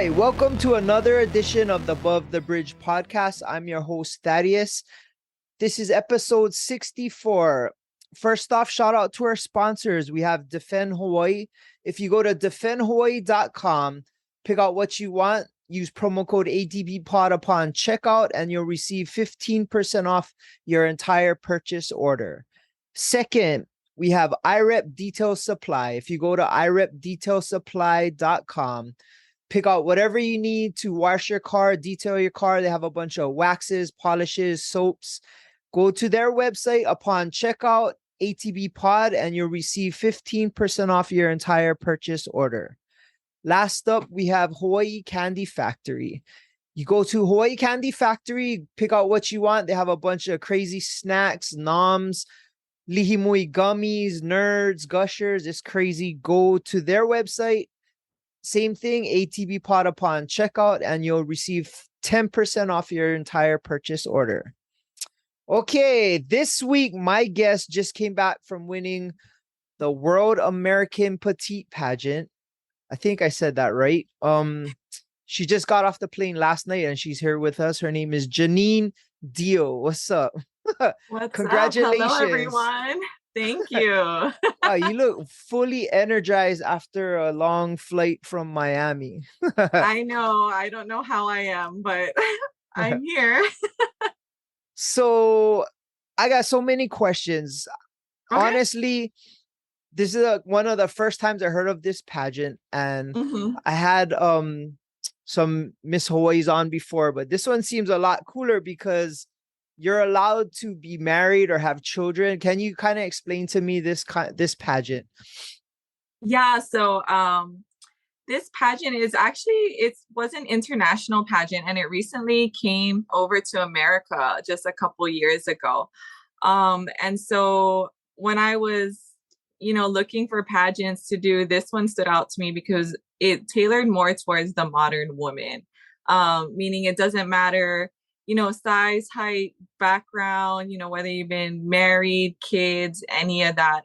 right, welcome to another edition of the Above the Bridge podcast. I'm your host, Thaddeus. This is episode 64. First off, shout out to our sponsors. We have Defend Hawaii. If you go to defendhawaii.com, pick out what you want, use promo code ADBPOD upon checkout, and you'll receive 15% off your entire purchase order. Second, we have IREP Detail Supply. If you go to irepdetailsupply.com, pick out whatever you need to wash your car, detail your car. They have a bunch of waxes, polishes, soaps. Go to their website upon checkout, ATB Pod, and you'll receive 15% off your entire purchase order. Last up, we have Hawaii Candy Factory. You go to Hawaii Candy Factory, pick out what you want. They have a bunch of crazy snacks, noms, lihimui gummies, nerds, gushers. It's crazy. Go to their website. Same thing, ATB Pod upon checkout, and you'll receive 10% off your entire purchase order. Okay, this week, my guest just came back from winning the World American Petite pageant. I think I said that right. She just got off the plane last night, and she's here with us. Her name is JANINE DIEHL. What's up? What's Congratulations. up? Hello, everyone. Thank you. Wow, you look fully energized after a long flight from Miami. I know. I don't know how I am, but I'm here. So I got so many questions. Okay. Honestly, this is one of the first times I heard of this pageant, and I had some Miss Hawaii's on before, but this one seems a lot cooler because you're allowed to be married or have children. Can you kind of explain to me this pageant? Yeah. So this pageant is actually, it was an international pageant, and it recently came over to America just a couple years ago. And so when I was, looking for pageants to do, this one stood out to me because it tailored more towards the modern woman, meaning it doesn't matter size, height, background, whether you've been married, kids, any of that,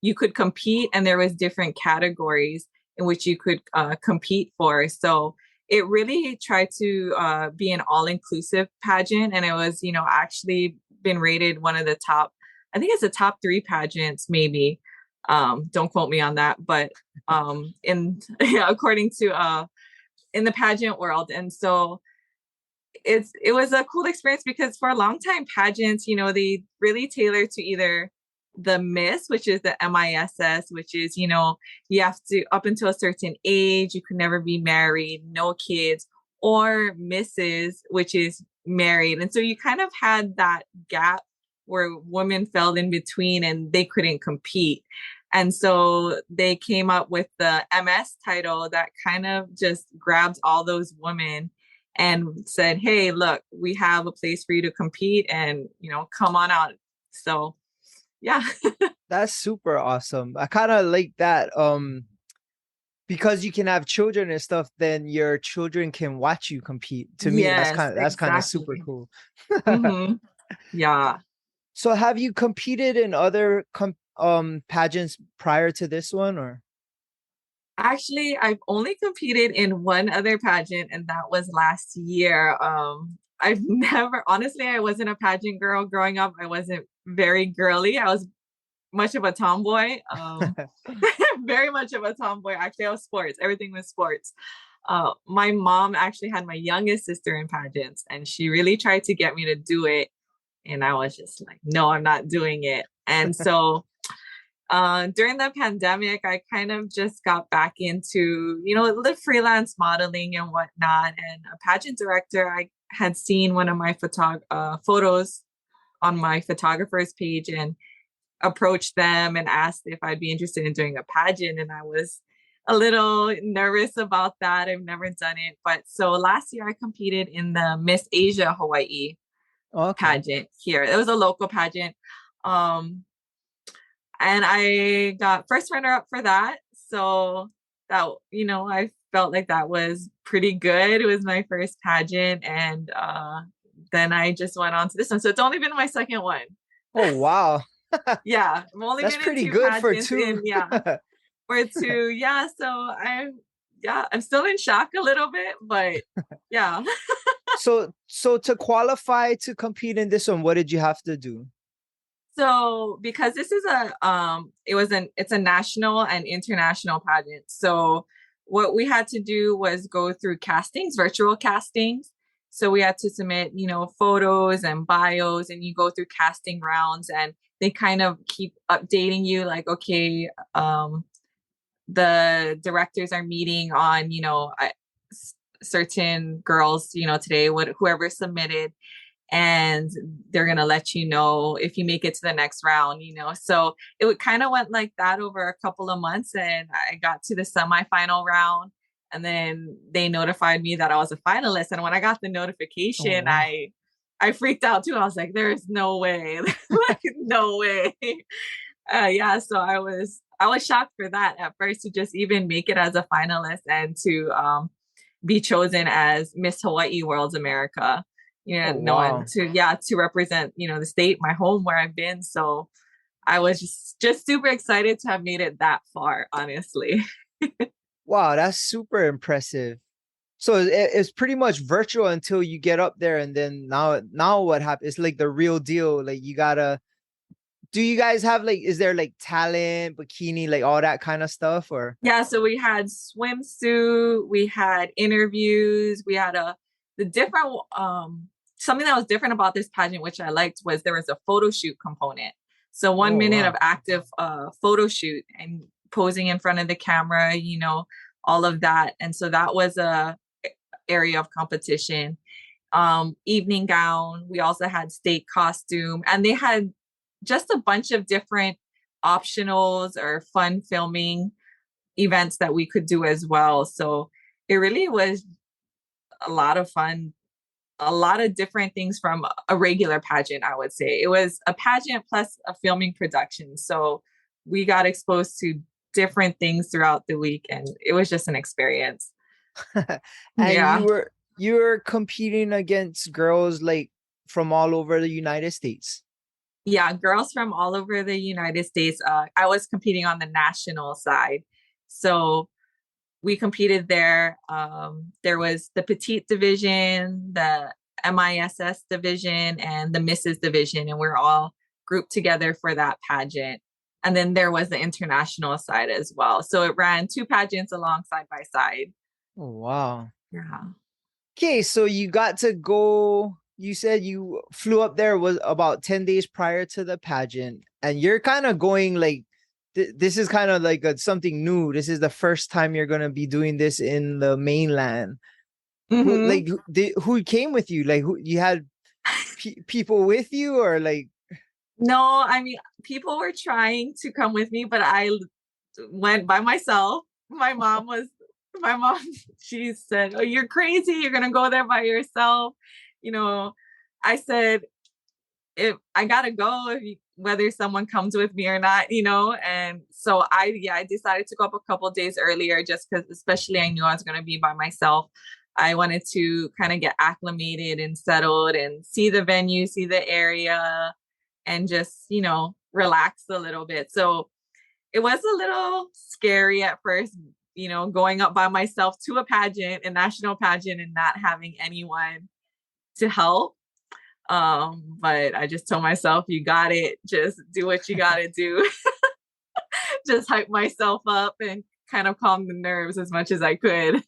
you could compete, and there was different categories in which you could compete for. So it really tried to be an all-inclusive pageant, and it was, actually been rated one of the top, I think it's the top 3 pageants, maybe. Don't quote me on that, but according to in the pageant world. And so it was a cool experience because for a long time, pageants, they really tailor to either the Miss, which is the MISS, which is, you have to, up until a certain age, you could never be married, no kids, or Mrs., which is married. And so you kind of had that gap where women fell in between and they couldn't compete. And so they came up with the MS title that kind of just grabbed all those women and said, hey, look, we have a place for you to compete and, come on out. So, yeah. That's super awesome. I kind of like that. Because you can have children and stuff, then your children can watch you compete. To me, that's kind of super cool. Yeah. So have you competed in other pageants prior to this one, or? Actually, I've only competed in one other pageant, and that was last year. I wasn't a pageant girl growing up. I wasn't very girly. I was much of a tomboy. Very much of a tomboy. Actually, I was sports. Everything was sports. My mom actually had my youngest sister in pageants, and she really tried to get me to do it. And I was just like, no, I'm not doing it. And so during the pandemic, I kind of just got back into, the freelance modeling and whatnot. And a pageant director, I had seen one of my photos on my photographer's page and approached them and asked if I'd be interested in doing a pageant. And I was a little nervous about that. I've never done it. But so last year I competed in the Miss Asia Hawaii pageant here. It was a local pageant. And I got first runner up for that. So that, I felt like that was pretty good. It was my first pageant. And then I just went on to this one. So it's only been my second one. Oh, wow. Yeah. I've only That's been pretty in 2 good for pageants 2. for 2. Yeah. So yeah, I'm still in shock a little bit, but yeah. So to qualify to compete in this one, what did you have to do? So because this is it's a national and international pageant. So what we had to do was go through castings, virtual castings. So we had to submit, photos and bios, and you go through casting rounds, and they kind of keep updating you like, okay, the directors are meeting on, certain girls, today, whoever submitted, and they're going to let you know if you make it to the next round, so it would kind of went like that over a couple of months, and I got to the semifinal round, and then they notified me that I was a finalist, and when I got the Oh notification, wow. I freaked out too. I was like, there's no way. Like, no way. Yeah, so I was shocked for that at first, to just even make it as a finalist, and to be chosen as Miss Hawaii World's America. Oh No one wow. to represent, the state, my home, where I've been. So I was just super excited to have made it that far, honestly. Wow, that's super impressive. So it's pretty much virtual until you get up there, and then now what happens? It's like the real deal. Like you gotta. Do you guys have like? Is there like talent, bikini, like all that kind of stuff, or? Yeah, so we had swimsuit, we had interviews, we had the different something that was different about this pageant, which I liked, was there was a photo shoot component. So one Oh minute of wow. active photo shoot and posing in front of the camera, all of that. And so that was a area of competition. Evening gown. We also had state costume, and they had just a bunch of different optionals or fun filming events that we could do as well. So it really was a lot of fun, a lot of different things from a regular pageant, I would say. It was a pageant plus a filming production. So we got exposed to different things throughout the week, and it was just an experience. And Yeah. you were competing against girls like from all over the United States. Yeah, girls from all over the United States. I was competing on the national side. So we competed there. There was the Petite division, the MISS division, and the Mrs. division, and we're all grouped together for that pageant. And then there was the international side as well. So it ran two pageants along side by side. Oh wow. Yeah. Okay, so you got to go. You said you flew up there was about 10 days prior to the pageant, and you're kind of going like this is kind of like something new. This is the first time you're gonna be doing this in the mainland. Who Mm-hmm. like who came with you? Like who you had people with you or like No, I mean, people were trying to come with me, but I went by myself. My mom, she said, "Oh, you're crazy. You're going to go there by yourself." You know, I said, if I gotta go, whether someone comes with me or not, And so I decided to go up a couple days earlier, just because, especially, I knew I was gonna be by myself. I wanted to kind of get acclimated and settled and see the venue, see the area, and just relax a little bit. So it was a little scary at first, going up by myself to a pageant, a national pageant, and not having anyone to help. But I just told myself, you got it. Just do what you got to do. Just hype myself up and kind of calm the nerves as much as I could.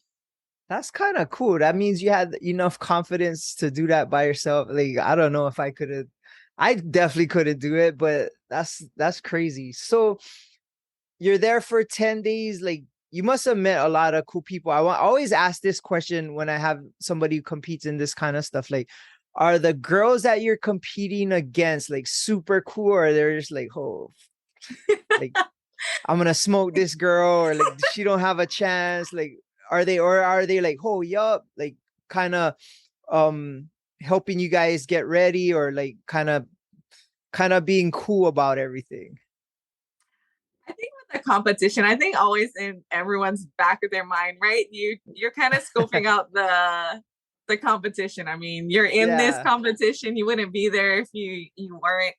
that's kind of cool. That means you had enough confidence to do that by yourself. Like I don't know if I could have I definitely couldn't do it, but that's crazy. So you're there for 10 days, like you must have met a lot of cool people. I always ask this question when I have somebody who competes in this kind of stuff. Like, are the girls that you're competing against like super cool, or they're just like, oh, like I'm gonna smoke this girl, or like she don't have a chance? Like, are they like, oh, yup, like kind of um helping you guys get ready, or like kind of being cool about everything? I think with the competition, I think always in everyone's back of their mind, right? You're kind of scoping out the competition. I mean, you're in this Yeah. competition. You wouldn't be there if you weren't.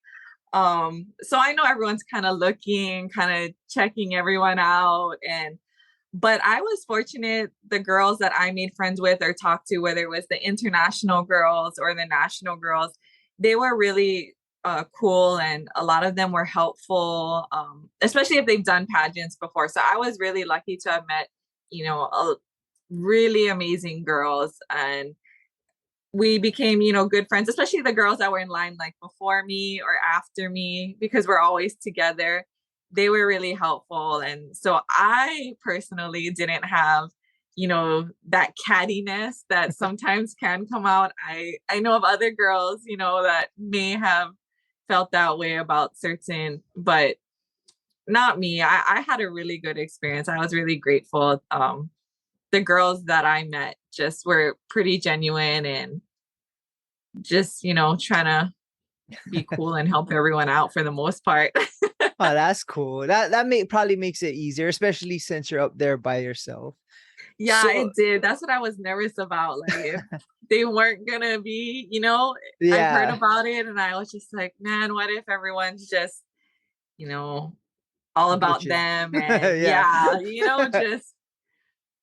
So I know everyone's kind of looking, kind of checking everyone out, and But I was fortunate, the girls that I made friends with or talked to, whether it was the international girls or the national girls, they were really cool, and a lot of them were helpful, especially if they've done pageants before. So I was really lucky to have met, really amazing girls, and we became, good friends, especially the girls that were in line like before me or after me, because we're always together. They were really helpful. And so I personally didn't have, that cattiness that sometimes can come out. I know of other girls, that may have felt that way about certain, but not me. I had a really good experience. I was really grateful. The girls that I met just were pretty genuine and just, trying to be cool and help everyone out for the most part. Oh, that's cool. Probably makes it easier, especially since you're up there by yourself. Yeah, So it did. That's what I was nervous about. Like if they weren't gonna be, I've heard yeah, about it and I was just like, man, what if everyone's just, you know, all about bitching. them? And Yeah. yeah, just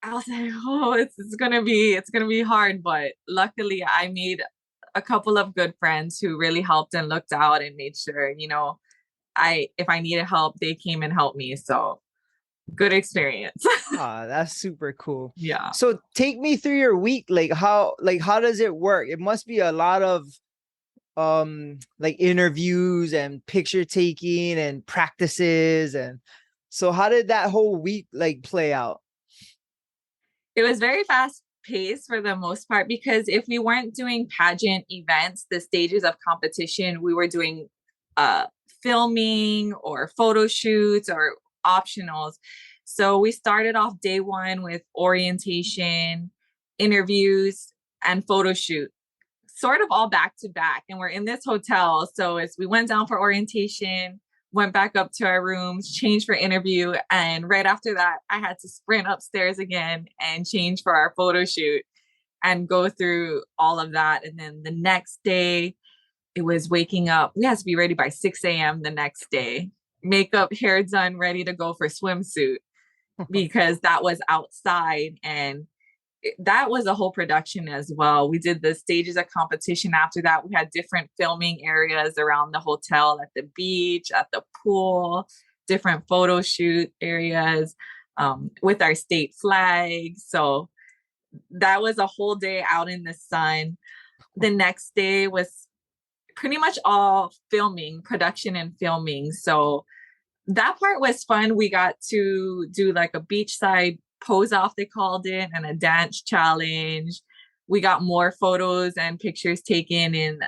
I was like, oh, it's gonna be hard. But luckily I made a couple of good friends who really helped and looked out and made sure, if I needed help, they came and helped me. So good experience. Ah, that's super cool. Yeah. So take me through your week. How does it work? It must be a lot of like interviews and picture taking and practices. And so how did that whole week like play out? It was very fast paced for the most part, because if we weren't doing pageant events, the stages of competition, we were doing uh filming or photo shoots or optionals. So we started off day one with orientation, interviews, and photo shoot, sort of all back to back. And we're in this hotel. So as we went down for orientation, went back up to our rooms, changed for interview. And right after that, I had to sprint upstairs again and change for our photo shoot and go through all of that. And then the next day, it was waking up. We had to be ready by 6 a.m. the next day. Makeup, hair done, ready to go for swimsuit, because that was outside. And that was a whole production as well. We did the stages of competition. After that, we had different filming areas around the hotel, at the beach, at the pool, different photo shoot areas, with our state flag. So that was a whole day out in the sun. The next day was pretty much all filming, production and filming. So that part was fun. We got to do like a beachside pose off, they called it, and a dance challenge. We got more photos and pictures taken in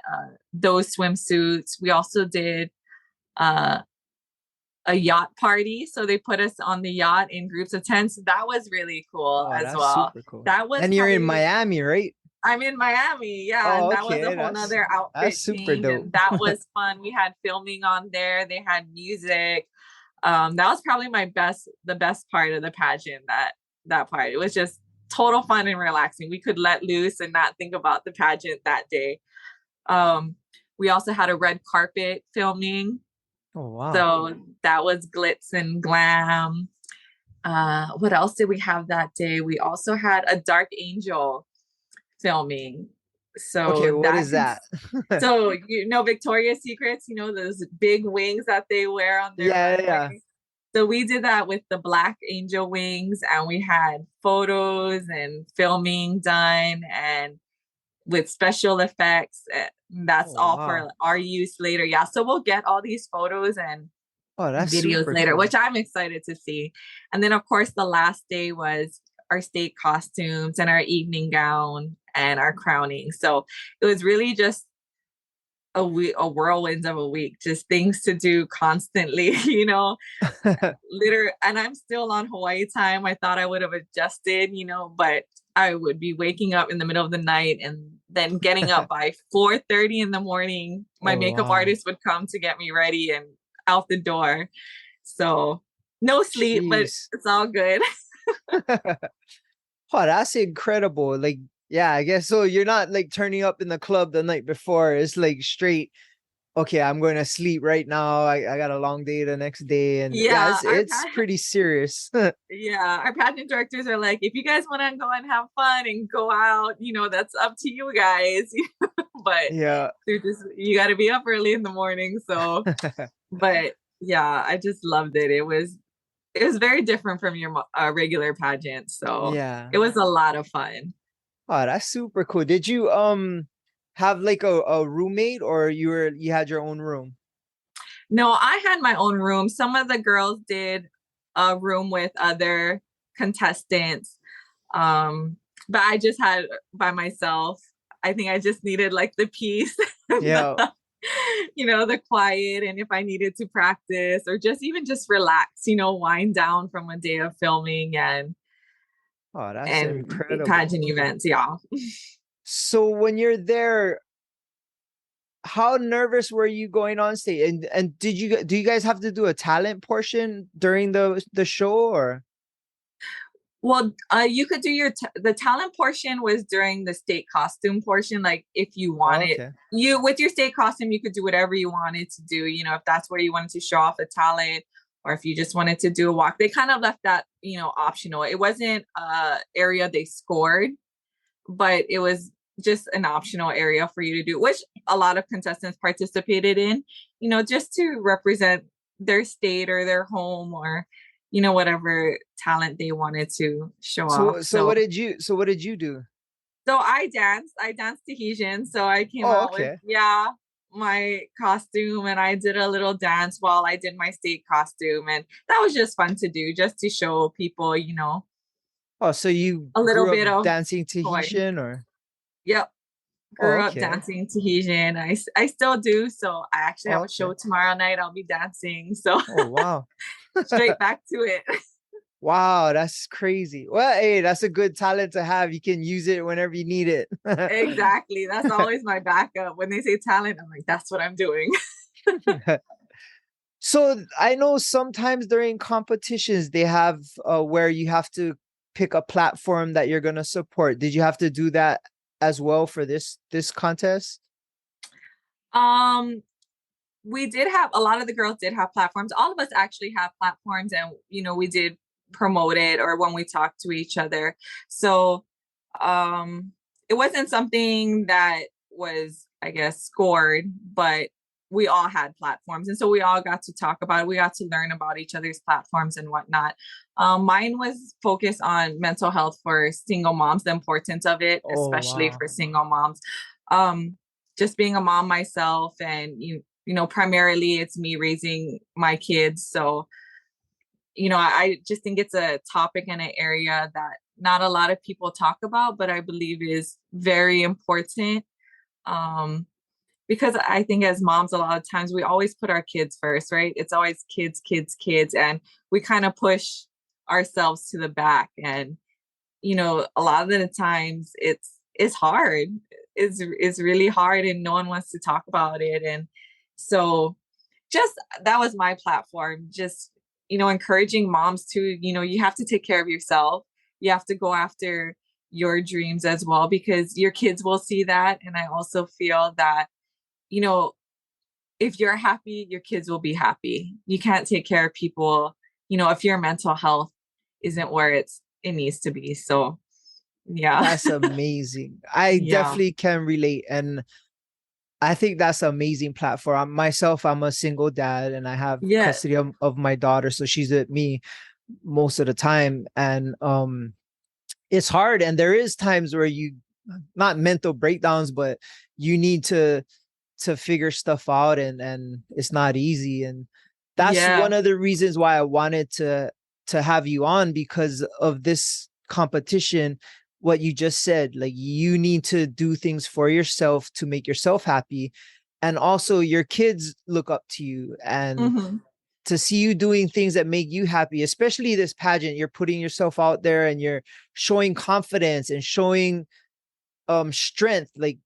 those swimsuits. We also did uh, a yacht party. So they put us on the yacht in groups of 10. So that was really cool Oh, as that's well. super cool. That was And you're in probably Miami, right? I'm in Miami. Yeah. Oh, And that was a okay. whole nother That's outfit super change. dope. And that was fun. We had filming on there. They had music. That was probably the best part of the pageant. That part. It was just total fun and relaxing. We could let loose and not think about the pageant that day. We also had a red carpet filming. Oh, wow. So that was glitz and glam. What else did we have that day? We also had a dark angel filming. Okay, So what is that? so Victoria's Secrets, those big wings that they wear on their Yeah, yeah. runway. So we did that with the black angel wings, and we had photos and filming done and with special effects. That's Oh, all wow. for our use later. Yeah. So we'll get all these photos and Oh, that's videos super later, cool. which I'm excited to see. And then, of course, the last day was our state costumes and our evening gown and our crowning. So it was really just a week, a whirlwind of a week, just things to do constantly, and I'm still on Hawaii time. I thought I would have adjusted, but I would be waking up in the middle of the night and then getting up by 4:30 in the morning. My Oh, makeup wow. artist would come to get me ready and out the door. So no sleep, but Jeez. it's all good. Oh, that's incredible. Yeah, I guess so. You're not like turning up in the club the night before. It's like straight okay, I'm going to sleep right now. I got a long day the next day. And yeah, Yeah, it's pretty serious. yeah, our pageant directors are like, if you guys want to go and have fun and go out, that's up to you guys. But Yeah. you got to be up early in the morning. So, but yeah, I just loved it. It was very different from your regular pageant. So Yeah. it was a lot of fun. Oh, that's super cool. Did you have like a roommate, or you had your own room? No, I had my own room. Some of the girls did a room with other contestants. Um, but I just had by myself. I think I just needed like the peace, Yeah. the quiet, and if I needed to practice or just even just relax, wind down from a day of filming Oh, that's and incredible. pageant events. Yeah. So when you're there, how nervous were you going on stage? And do you guys have to do a talent portion during the show, or? Well, you could do the talent portion was during the state costume portion. Like if you Oh, wanted okay. you with your state costume, you could do whatever you wanted to do. If that's where you wanted to show off a talent, or if you just wanted to do a walk. They kind of left that optional. It wasn't a area they scored, but it was just an optional area for you to do, which a lot of contestants participated in. Just to represent their state or their home or whatever talent they wanted to show off. So what did you do? So I danced Tahitian. So I came Oh, out with, okay. yeah, my costume, and I did a little dance while I did my state costume. And that was just fun to do, just to show people, Oh, so you a little grew up bit of dancing joy. Tahitian, or? Yep. Oh, Grew up okay. dancing Tahitian. I still do. So I actually Oh, have a okay. show tomorrow night. I'll be dancing. So Oh, wow. straight back to it. Wow, that's crazy. Well, hey, that's a good talent to have. You can use it whenever you need it. Exactly. That's always my backup. When they say talent, I'm like, that's what I'm doing. So I know sometimes during competitions they have where you have to pick a platform that you're gonna support. Did you have to do that as well for this contest? Um, we did have a lot of the girls did have platforms. All of us actually have platforms, and we did promote it or when we talked to each other. So it wasn't something that was, I guess, scored, but we all had platforms, and so we all got to talk about it. We got to learn about each other's platforms and whatnot. Mine was focused on mental health for single moms, the importance of it, Oh, especially wow. for single moms. um just being a mom myself, and primarily it's me raising my kids. So I just think it's a topic and an area that not a lot of people talk about, but I believe is very important. Um, because I think as moms, a lot of times we always put our kids first, right? It's always kids, kids, kids, and we kind of push ourselves to the back. And a lot of the times it's hard. It's really hard, and no one wants to talk about it. And so just that was my platform, just encouraging moms to you have to take care of yourself. You have to go after your dreams as well, because your kids will see that. And I also feel that you know if you're happy, your kids will be happy. You can't take care of people if your mental health isn't where it needs to be. So yeah. That's amazing. I Yeah. definitely can relate. And I think that's an amazing platform. Myself, I'm a single dad and I have Yeah. custody of my daughter. So she's with me most of the time. And it's hard. And there is times where you not mental breakdowns, but you need to figure stuff out, and it's not easy. And that's Yeah. one of the reasons why I wanted to have you on, because of this competition. What you just said, like, you need to do things for yourself to make yourself happy, and also your kids look up to you, and Hmm. to see you doing things that make you happy, especially this pageant. You're putting yourself out there and you're showing confidence and showing strength. Like,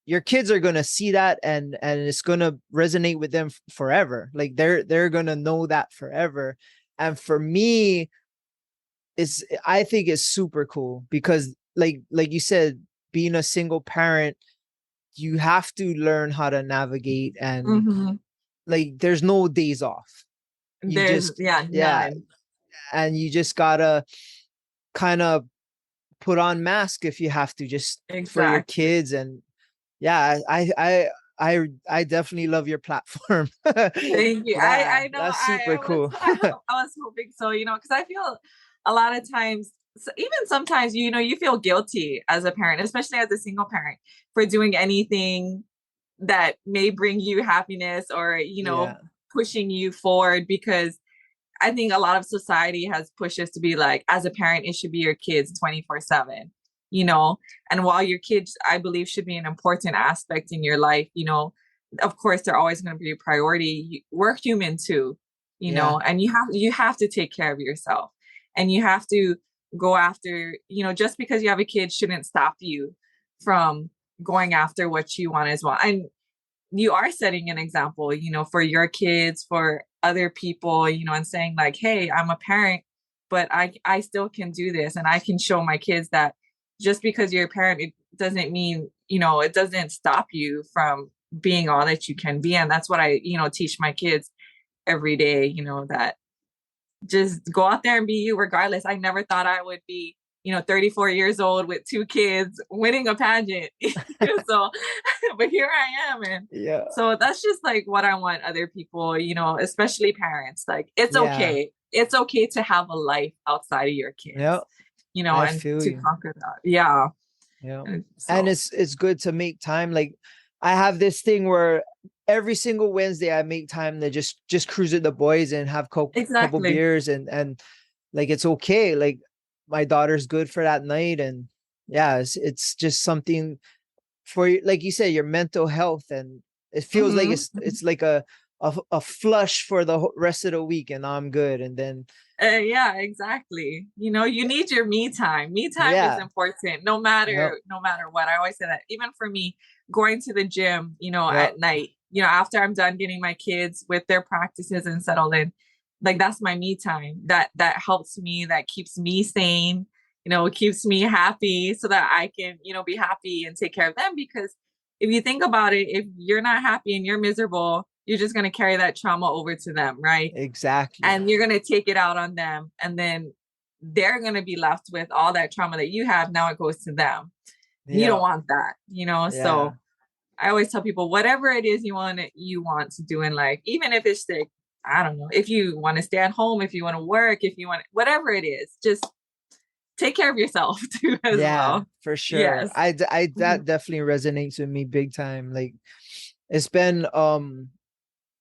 your kids are gonna see that, and it's gonna resonate with them forever. Like, they're gonna know that forever. And for me, I think it's super cool because, like you said, being a single parent, you have to learn how to navigate, and Hmm. like there's no days off. You There's, just, yeah, yeah, none. and you just gotta kind of put on mask if you have to, just for your Exactly. kids. And yeah, I definitely love your platform. Thank you. Yeah, I know that's super cool. I was hoping so, because I feel a lot of times, even sometimes, you feel guilty as a parent, especially as a single parent, for doing anything that may bring you happiness, or, Yeah, pushing you forward, because I think a lot of society has pushed us to be like, as a parent, it should be your kids 24/7, you know? And while your kids, I believe, should be an important aspect in your life, of course, they're always going to be a priority. We're human too, yeah, and you have to take care of yourself, and you have to go after, just because you have a kid shouldn't stop you from going after what you want as well. And you are setting an example, for your kids, for other people, and saying like, hey, I'm a parent, but I still can do this, and I can show my kids that just because you're a parent, it doesn't mean, it doesn't stop you from being all that you can be. And that's what I, teach my kids every day, that just go out there and be you regardless. I never thought I would be, 34 years old with two kids winning a pageant. So, but here I am. And yeah, so that's just like what I want other people, especially parents. Like, it's yeah, okay. It's okay to have a life outside of your yeah. kids, I and feel to you. conquer that. Yeah. Yeah. And And so, it's good to make time. Like I have this thing where every single Wednesday I make time to just cruise with the boys and have couple exactly. beers, and like it's okay. Like my daughter's good for that night, and yeah, it's just something for you, like you said, your mental health, and it feels like Hmm. it's like a flush for the rest of the week, and I'm good. And then Yeah, exactly. You need your me time. Me time is yeah, important, no yep, matter what. I always say that. Even for me, going to the gym, yep, at night, after I'm done getting my kids with their practices and settled in, like that's my me time. That helps me. That keeps me sane. It keeps me happy, so that I can, be happy and take care of them. Because if you think about it, if you're not happy and you're miserable, you're just going to carry that trauma over to them, right? exactly, And you're going to take it out on them, and then they're going to be left with all that trauma that you have. Now it goes to them. You don't yeah, want that, yeah, so I always tell people, whatever it is you want to do in life, even if it's like, I don't know, if you want to stay at home, if you want to work, if you want, whatever it is, just take care of yourself too as yeah, well. for sure. Yes. I Mhm. that definitely resonates with me big time. Like it's been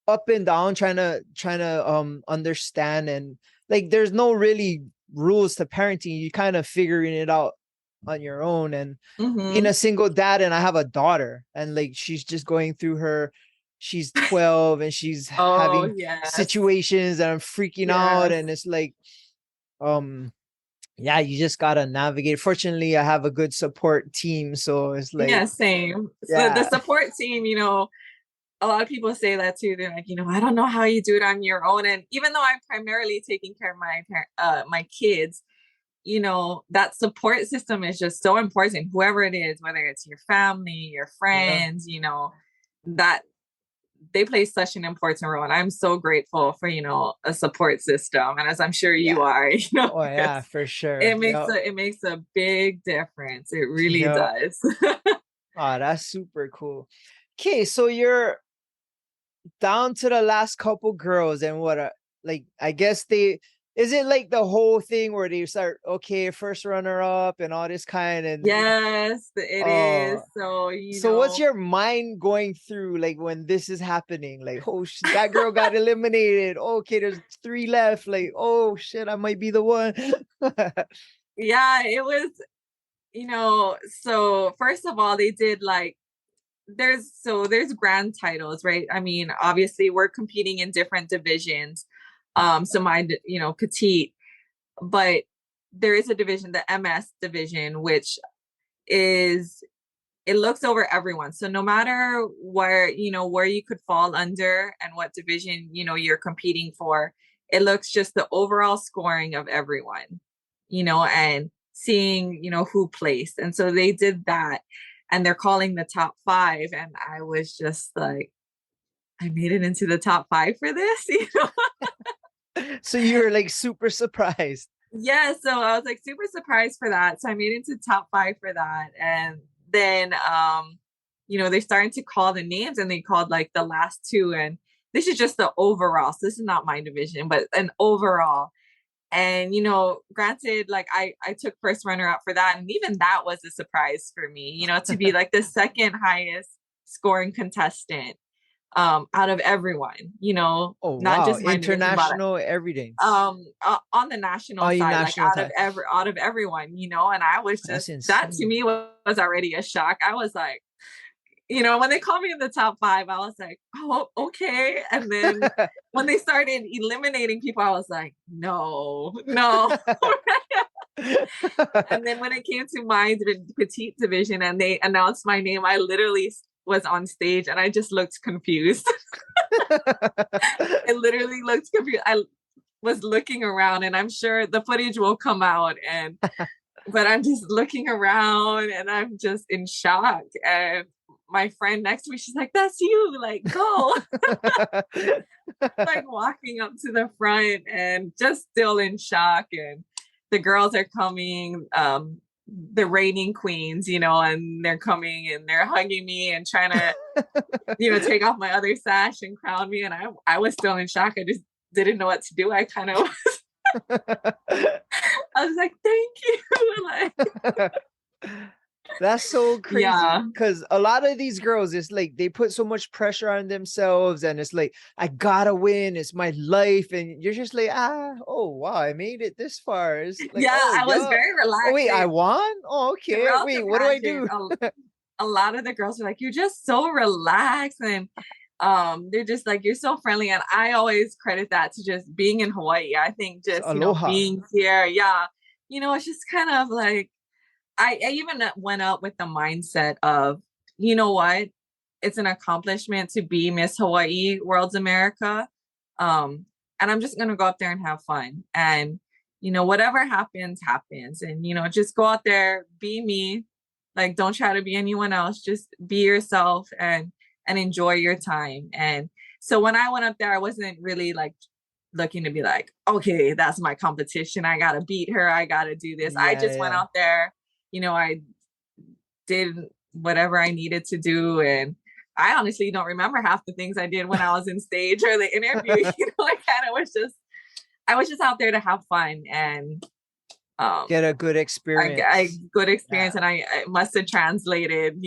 up and down, trying to understand, and like there's no really rules to parenting. You kind of figuring it out on your own. And being Mhm. a single dad, and I have a daughter, and like she's just going through her, she's 12 and she's Oh, having yes. situations and I'm freaking out. Yes. And it's like um yeah, you just gotta navigate. Fortunately, I have a good support team, so it's like Yeah, same. So the yeah, support team, a lot of people say that too. They're like, I don't know how you do it on your own. And even though I'm primarily taking care of my kids, that support system is just so important. Whoever it is, whether it's your family, your yeah, friends, that they play such an important role. And I'm so grateful for, a support system. And as I'm sure you yeah. are, Oh yeah, because for sure. it makes a big difference. It really Yeah. does. Oh, that's super cool. Okay, so you're down to the last couple girls, and what like I guess they, is it like the whole thing where they start, okay, first runner up and all this kind, and Yes, it is. uh So, so what's your mind going through like when this is happening? Like, oh that girl got eliminated. Okay, there's three left. Like, oh shit, I might be the one. yeah, it was, so first of all, they did like, there's grand titles, right? I mean, obviously we're competing in different divisions. So my, petite, but there is a division, the MS division, which is, it looks over everyone. So no matter where you could fall under and what division, you're competing for, it looks just the overall scoring of everyone, and seeing, who placed. And so they did that. and they're calling the top 5. And I was just like, I made it into the top 5 for this, you know? So you were like super surprised. Yeah, so I was like super surprised for that. So I made it into top 5 for that. And then they're starting to call the names, and they called like the last 2. And this is just the overall. So this is not my division, but an overall. And granted, like I took first runner up for that. And even that was a surprise for me, to be like the second highest scoring contestant out of everyone, Oh not wow, just my division, but international everything. on the national Oh, you side, like national tag. out of everyone, and I was That's just, that to insane. me was already a shock. I was like, when they called me in the top 5, I was like, oh, okay. And then when they started eliminating people, I was like, no, no. And then when it came to my petite division and they announced my name, I literally was on stage and I just looked confused. I literally looked confused. I was looking around, and I'm sure the footage will come out, but I'm just looking around and I'm just in shock. And my friend next to me, she's like, that's you, like, go. Like walking up to the front and just still in shock. And the girls are coming, the reigning queens, and they're coming and they're hugging me and trying to, take off my other sash and crown me. And I was still in shock. I just didn't know what to do. I kind of I was like, thank you. Like, that's so crazy. yeah. Because a lot of these girls, it's like they put so much pressure on themselves, and it's like, I gotta win, it's my life. And you're just like, oh wow, I made it this far. It's like, Yeah, oh I was yeah. very relaxed. Oh wait, I won? Oh, okay. Throughout Wait, the what do I do? a lot of the girls are like, you're just so relaxed, and they're just like, you're so friendly. And I always credit that to just being in Hawaii. I think just, Aloha. being here. Yeah. It's just kind of like, I even went out with the mindset of, you know what? It's an accomplishment to be Miss Hawaii World's America. And I'm just going to go up there and have fun. And, whatever happens, happens. And, just go out there, be me. Like, don't try to be anyone else. Just be yourself and enjoy your time. And so when I went up there, I wasn't really like looking to be like, okay, that's my competition. I got to beat her. I got to do this. I just went out there. I did whatever I needed to do. And I honestly don't remember half the things I did when I was in stage or the interview. I was just out there to have fun and get a good experience. Good experience. Yeah. And I must have translated,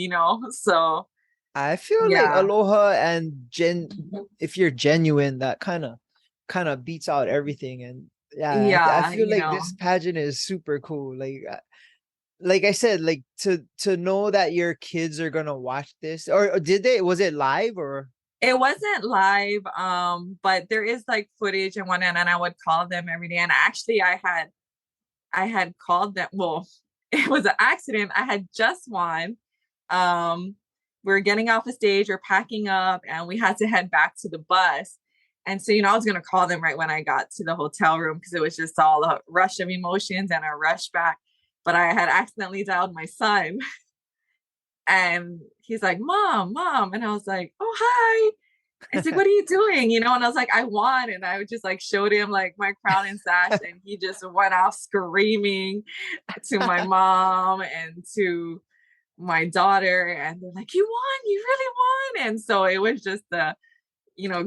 so. I feel like aloha and if you're genuine, that kind of beats out everything. And I feel like this pageant is super cool. Like I said, like to know that your kids are gonna watch this, or was it live or? It wasn't live, but there is like footage and whatnot, and I would call them every day. And actually I had called them. Well, it was an accident. I had just won. We were getting off the stage, we're packing up, and we had to head back to the bus. And so, I was going to call them right when I got to the hotel room, because it was just all a rush of emotions and a rush back. But I had accidentally dialed my son. And he's like, Mom. And I was like, oh, hi. He's like, what are you doing? And I was like, I won. And I just like showed him like my crown and sash. And he just went off screaming to my mom and to my daughter. And they're like, you really won. And so it was just a,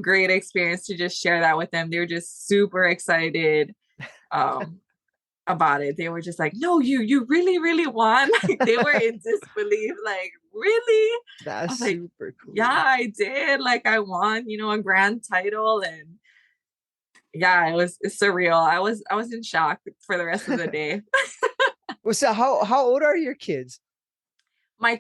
great experience to just share that with them. They were just super excited about it. They were just like, no, you really, really won. Like, they were in disbelief, like, really? That's like, super cool. Yeah, I did. Like, I won, a grand title. And yeah, it's surreal. I was in shock for the rest of the day. Well, so how old are your kids? My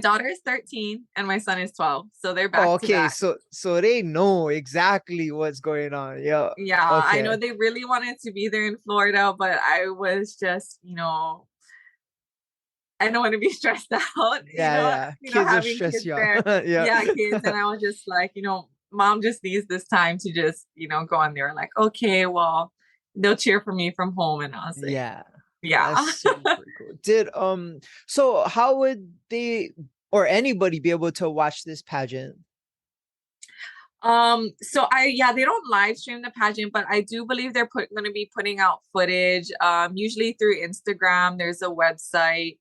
daughter is 13 and my son is 12. So they're back to back. So they know exactly what's going on. Yeah. Yeah. Okay. I know they really wanted to be there in Florida, but I was just, I don't want to be stressed out. Yeah. Kids are stressed you out. Yeah, kids. And I was just like, Mom just needs this time to just, go on there. Like, okay, well, they'll cheer for me from home. And I was like, yeah. That's super cool. So how would they or anybody be able to watch this pageant? So yeah, they don't live stream the pageant, but I do believe they're going to be putting out footage, usually through Instagram. There's a website,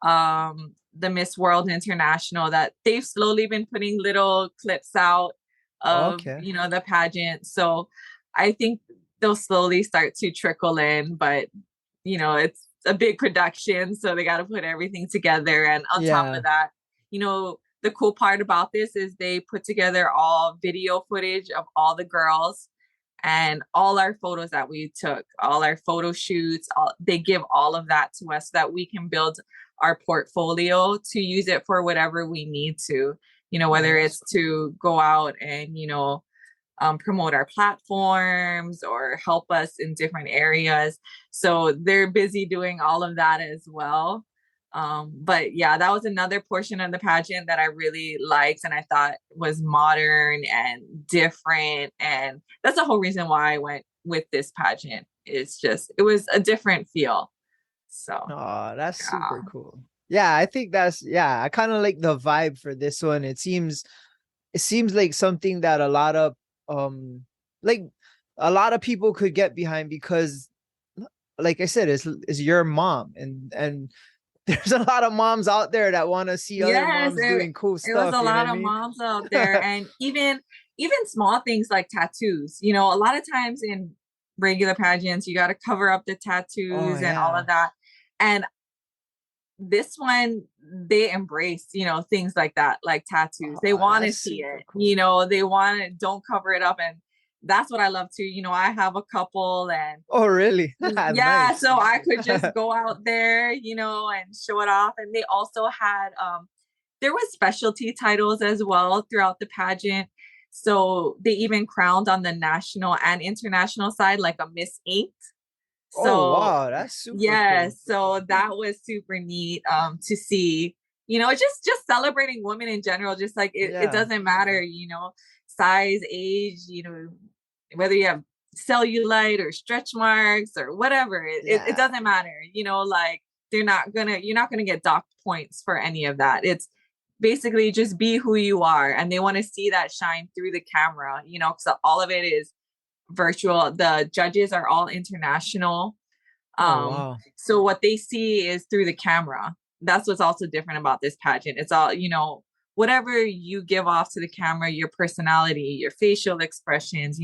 the Miss World International, that they've slowly been putting little clips out of, Okay. the pageant. So I think they'll slowly start to trickle in, but it's a big production, so they got to put everything together. And on top Yeah. of that, the cool part about this is they put together all video footage of all the girls and all our photos that we took, all our photo shoots. They give all of that to us so that we can build our portfolio to use it for whatever we need to, whether Oh, it's to go out and, promote our platforms or help us in different areas. So they're busy doing all of that as well. But yeah, that was another portion of the pageant that I really liked and I thought was modern and different. And that's the whole reason why I went with this pageant. It was a different feel. So oh, that's yeah. super cool. Yeah, I think I kind of like the vibe for this one. It seems like something that um like a lot of people could get behind because like I said, it's your mom and there's a lot of moms out there that want to see other Yes, moms doing cool it was stuff, a you know what lot I of mean? moms out there, and even small things like tattoos. A lot of times in regular pageants, you got to cover up the Oh tattoos and all yeah. of that. And this one, they embrace, things like that, like tattoos. They Oh, want to that's see super it. cool. They want to don't cover it up, and that's what I love too. I have a couple, and Oh really? yeah, Nice. so I could just go out there, and show it off. And they also had there was specialty titles as well throughout the pageant. So they even crowned on the national and international side like a Miss Eight. Oh So wow, that's super yeah, cool. so that was super neat to see. Just celebrating women in general, just like it Yeah. doesn't matter, size, age, whether you have cellulite or stretch marks or whatever, it Yeah. doesn't matter, like you're not gonna get docked points for any of that. It's basically just be who you are, and they want to see that shine through the camera, because all of it is virtual. The judges are all international, Oh wow. so what they see is through the camera. That's what's also different about this pageant. It's all, whatever you give off to the camera, your personality, your facial expressions,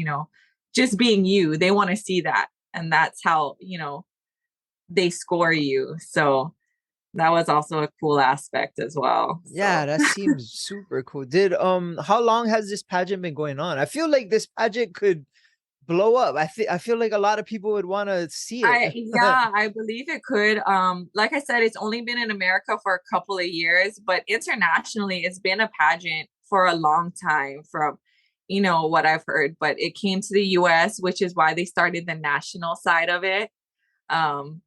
just being you, they want to see that. And that's how, they score you. So that was also a cool aspect as well. Yeah, So that seems super cool. Did how long has this pageant been going on? I feel like this pageant could blow up. I feel like a lot of people would want to see it. I believe it could. Like I said, it's only been in America for a couple of years, but internationally it's been a pageant for a long time from, what I've heard. But it came to the US, which is why they started the national side of it. Um,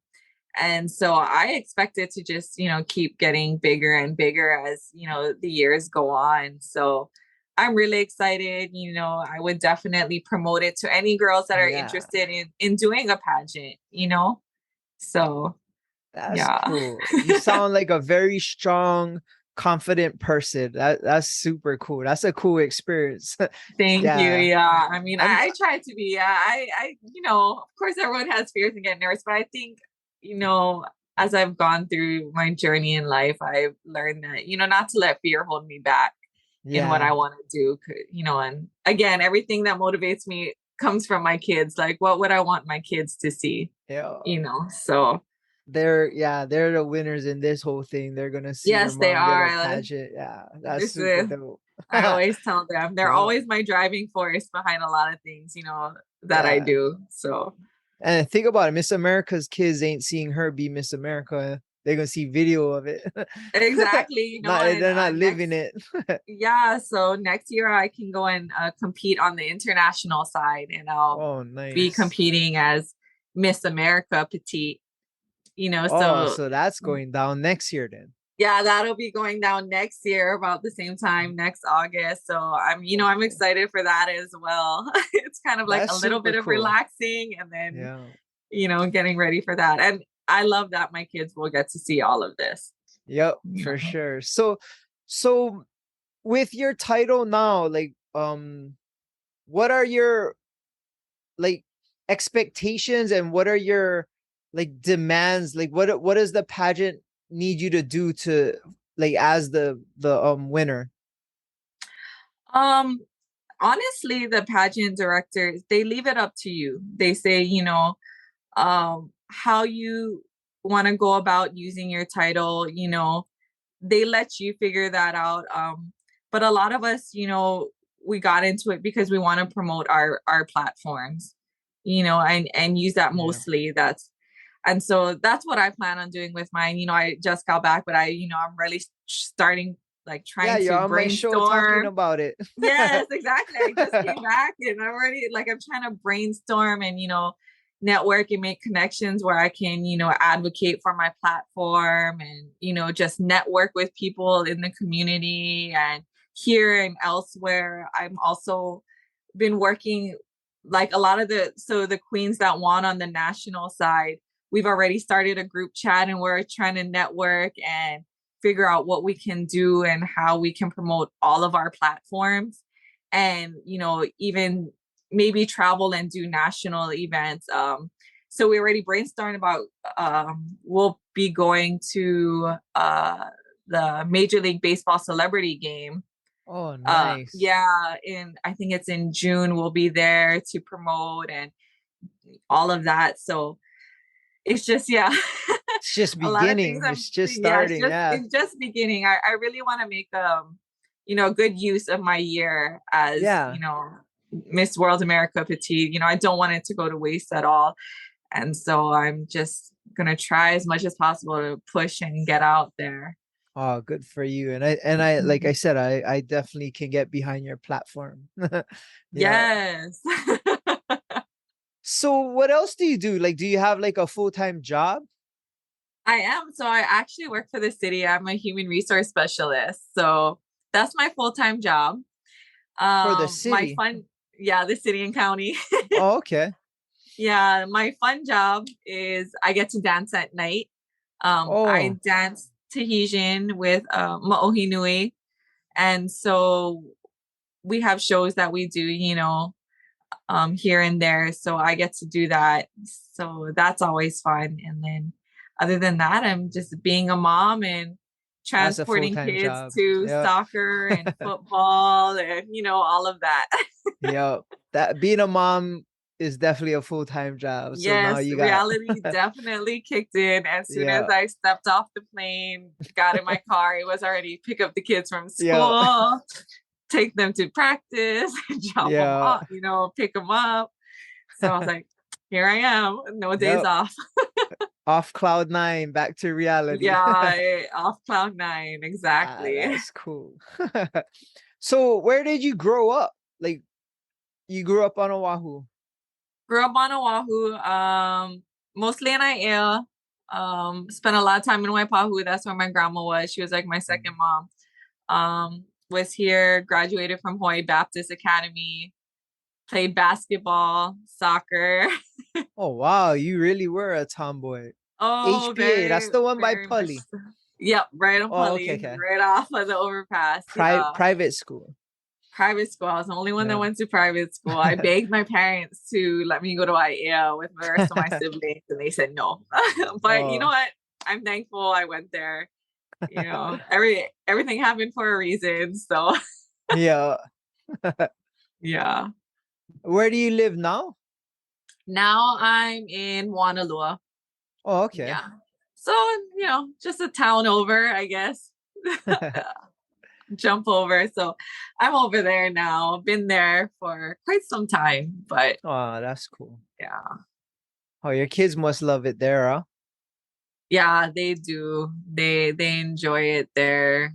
and so I expect it to just, keep getting bigger and bigger as, the years go on. So I'm really excited. I would definitely promote it to any girls that are Yeah, interested in doing a pageant, So that's yeah. cool. You sound like a very strong, confident person. That's super cool. That's a cool experience. Thank you. Yeah. Yeah. I mean, I'm I try to be, yeah, of course everyone has fears and get nervous, but I think, as I've gone through my journey in life, I've learned that, not to let fear hold me back in what I yeah. want to do. And again, everything that motivates me comes from my kids. Like, what would I want my kids to see? Yeah. So They're the winners in this whole thing. They're gonna see their yes, they mom get a are. pageant. Yeah, that's This super is, dope. I always tell them they're Yeah, always my driving force behind a lot of things, that I yeah. do. So And think about it, Miss America's kids ain't seeing her be Miss America. They're gonna see video of it. exactly, Not and they're not living next, it. yeah, so next year I can go and compete on the international side, and I'll Oh, be nice. competing as Miss America Petite, Oh, so so that's going down next year then. yeah, that'll be going down next year about the same time next August. So I'm Okay. excited for that as well. It's kind of like That's a little super bit of cool. relaxing and then, Yeah. getting ready for that. And I love that my kids will get to see all of this. Yep, You for know. sure. So So with your title now, like what are your like expectations and what are your like demands? Like what does the pageant need you to do to like as the winner? Um, Honestly, the pageant directors, they leave it up to you. They say, how you want to go about using your title, they let you figure that out. But a lot of us, we got into it because we want to promote our platforms, and use that Yeah. mostly. And so that's what I plan on doing with mine. I just got back, but I'm really starting, like, Yeah, trying you're to on my show talking brainstorm. about it. Yes, exactly. I just came back and I'm already, like, I'm trying to brainstorm and, network and make connections where I can, advocate for my platform and, just network with people in the community and here and elsewhere. I'm also been working, like, a lot of the queens that won on the national side, we've already started a group chat and we're trying to network and figure out what we can do and how we can promote all of our platforms and even maybe travel and do national events. So we already brainstormed about, we'll be going to the Major League Baseball celebrity game. Oh, nice. Yeah, I think it's in June. We'll be there to promote and all of that. So it's just, yeah, It's just a lot of things. beginning. It's just Yeah, starting. Yeah. it's just beginning. I really want to make good use of my year as, Yeah. Miss World America Petite. I don't want it to go to waste at all. And so I'm just gonna try as much as possible to push and get out there. Oh, good for you. And I like I Mhm. said, I definitely can get behind your platform. Yeah. Yes. So what else do you do? Like, do you have like a full-time job I am. So I actually work for the city. I'm a human resource specialist. So that's my full-time job. for the My city? fun, yeah, the city and county. Oh, okay. Yeah, my fun job is I get to dance at night. I Oh, dance Tahitian with Ma'ohi Nui. And so we have shows that we do, here and there. So I get to do that. So that's always fun. And then other than that, I'm just being a mom and that's a transporting full-time kids job. to Yeah. soccer and football and, all of that. Yeah. That being a mom is definitely a full-time job. So now Yes, you got reality definitely kicked in as soon as yeah. I stepped off the plane, got in my car. It was already pick up the kids from Yeah. school, take them to practice, drop them Yeah. off, pick them up. So I was like, here I am, no days Yep. off. Off cloud nine, back to reality. Yeah, off cloud nine, Ah, exactly. that's cool. So where did you grow up? Like you grew up on Oahu. Grew up on Oahu, mostly in Aiea. Spent a lot of time in Waipahu. That's where my grandma was. She was like my second mom. Was here, graduated from Hawaii Baptist Academy, played basketball, soccer. Oh wow, you really were a tomboy. Oh, HBA, that's very, the one by very much Pully. so. Yep, right on Oh, okay, Pully, okay. right off of the overpass. Yeah. Private school. Private school. I was the only one that Yeah. went to private school. I begged my parents to let me go to IAL with the rest of my siblings, and they said no. But you know Oh, what? I'm thankful I went there. Everything happened for a reason. So yeah. yeah. Where do you live now? Now I'm in Wanalua. Oh, okay. Yeah. So, just a town over, I guess. Jump over. So I'm over there now. Been there for quite some time, but Oh, that's cool. yeah. Oh, your kids must love it there, huh? Yeah, they do. They enjoy it there.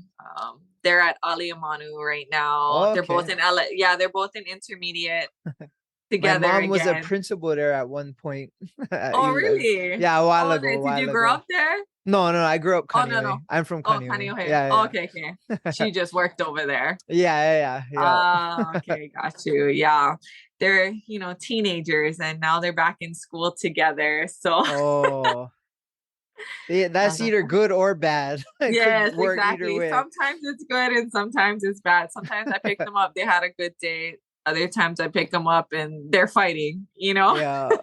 They're at Aliamanu right now. They're both Okay. in LA. Yeah, they're both in intermediate My together mom was a again. principal there at one point at Oh, UM. really? Yeah, a while Oh, ago, a did you while grow ago. up there? No, no, I grew up Oh, no, no. Kaneohe. I'm from Oh, Kaneohe. Kaneohe. Oh, Yeah, okay, okay. yeah. She just worked over there. Yeah, yeah, yeah, Ah, yeah. okay, got you. Yeah. They're, teenagers and now they're back in school together. So Oh. That's either good or bad. It could Yes, work either exactly. way. Sometimes it's good and sometimes it's bad. Sometimes I pick them up, they had a good day. Other times I pick them up and they're fighting, you know? Yeah.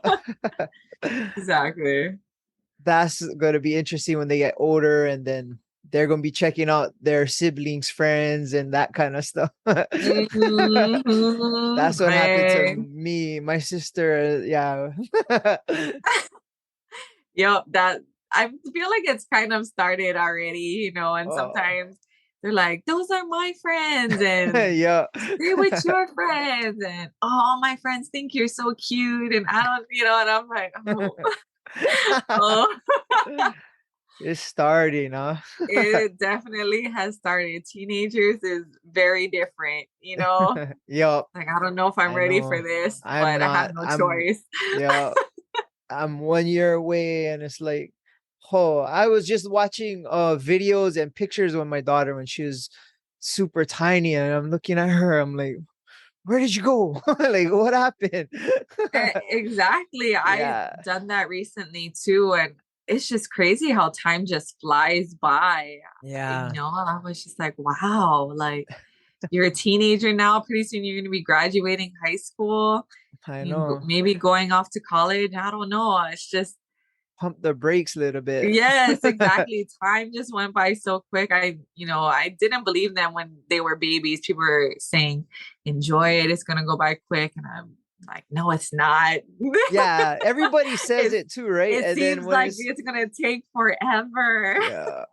Exactly. That's going to be interesting when they get older, and then they're going to be checking out their siblings, friends, and that kind of stuff. Mhm. That's what happened to Right. me, my sister. Yeah. Yep, that I feel like it's kind of started already, and Oh. sometimes they're like, those are my friends, and Yeah. stay with your friends, and oh, my friends think you're so cute, and I don't, and I'm like, oh, oh. It's starting, huh? It definitely has started. Teenagers is very different, Yup. like I don't know if I'm I ready for know. this, I'm but I have not. no choice. Yeah. I'm 1 year away, and it's like, oh, I was just watching videos and pictures with my daughter when she was super tiny, and I'm looking at her. I'm like, where did you go? Like, what happened? Exactly. I've Yeah. done that recently too. And it's just crazy how time just flies by. Yeah. I was just like, wow, like you're a teenager now. Pretty soon you're going to be graduating high school, I know. maybe going off to college. I don't know. It's just, Pump the brakes a little bit. yes, exactly. Time just went by so quick. I didn't believe them when they were babies. People were saying, enjoy it. It's going to go by quick. And I'm like, no, it's not. Yeah, everybody says It's it too, right? it And then seems when like it's it's gonna take forever. yeah.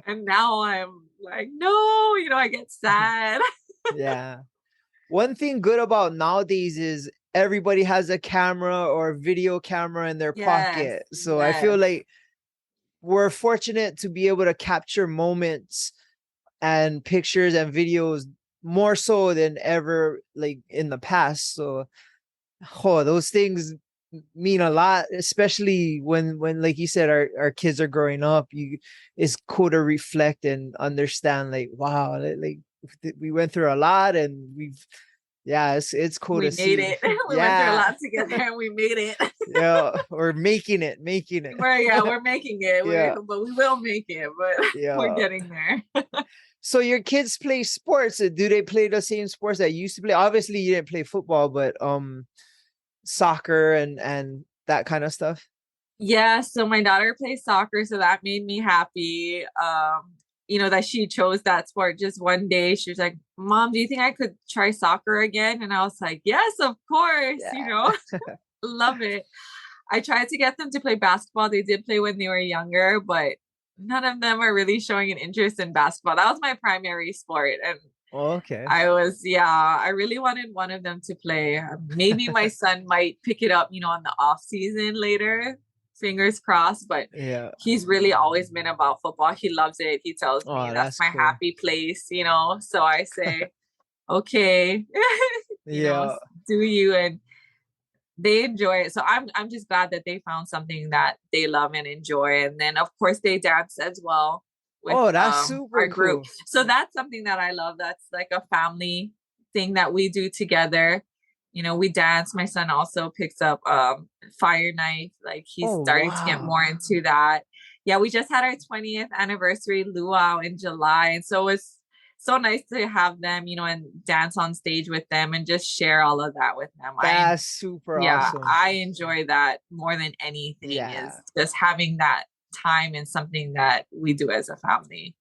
And now I'm like, no, I get sad. Yeah. One thing good about nowadays is everybody has a camera or video camera in their Yes, pocket. So I feel yes. like we're fortunate to be able to capture moments and pictures and videos more so than ever like in the past. So oh, those things mean a lot, especially when like you said, our kids are growing up. It's cool to reflect and understand like wow, like we went through a lot, and yeah, it's cool We to made see. it. We went through a Yeah. lot together and we made it. Yeah, we're making it. We're making it. Yeah. But we will make it, but we're Yeah. getting there. So your kids play sports. Do they play the same sports that you used to play? Obviously you didn't play football, but soccer and that kind of stuff. Yeah, so my daughter plays soccer, so that made me happy. That she chose that sport. Just one day, she was like, "Mom, do you think I could try soccer again?" And I was like, "Yes, of course." Yeah. Love it. I tried to get them to play basketball. They did play when they were younger, but none of them are really showing an interest in basketball. That was my primary sport, and Okay. I really wanted one of them to play. Maybe my son might pick it up, on the off season later. Fingers crossed, but Yeah. he's really always been about football. He loves it. He tells me Oh, that's that's my cool. happy place. So I say, okay, you know, Yeah. do you? And they enjoy it. So I'm just glad that they found something that they love and enjoy. And then of course they dance as well with Oh, that's super our group. cool. So that's something that I love. That's like a family thing that we do together. We dance. My son also picks up fire knife. Like he's Oh, starting to get more wow. into that. Yeah, we just had our 20th anniversary luau in July. And so it's so nice to have them, and dance on stage with them and just share all of that with them. That's super Yeah, awesome. I enjoy that more than anything is Yeah. just having that time and something that we do as a family.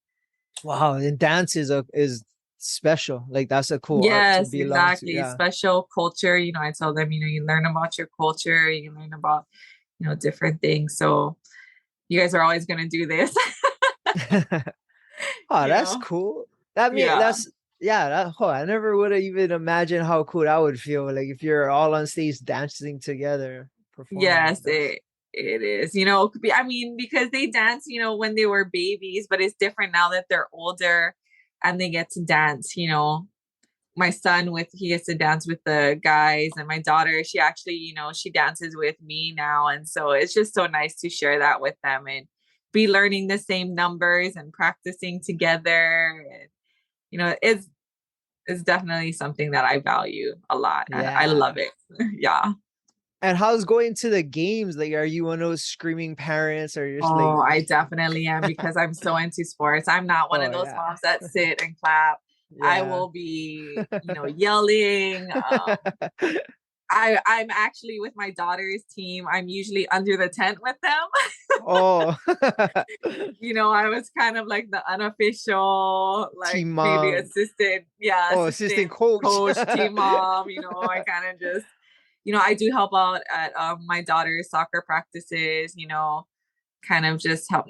Wow. And dance is special. Like that's a cool art to Yes, belong to. exactly. Yeah. Special culture. I tell them, you learn about your culture, you learn about, different things. So you guys are always going to do this, Oh, you that's know? cool. That mean Yeah. that's yeah, I never would have even imagined how cool that would feel. Like if you're all on stage dancing together, performing. Yes, That's it is. It could be, I mean, because they dance, when they were babies, but it's different now that they're older and they get to dance. My son he gets to dance with the guys, and my daughter, she actually, she dances with me now. And so it's just so nice to share that with them and be learning the same numbers and practicing together. And, it's definitely something that I value a lot and I love yeah. it. Yeah. And how's going to the games? Like, are you one of those screaming parents or you're just like, Oh, I definitely am because I'm so into sports. I'm not one of oh those yeah, moms that sit and clap. I yeah. will be, yelling. I'm actually with my daughter's team. I'm usually under the tent with them. Oh, I was kind of like the unofficial, like team maybe mom. assistant, yeah, Oh, assistant assistant coach. coach, team mom. I kind of just, I do help out at my daughter's soccer practices, kind of just help,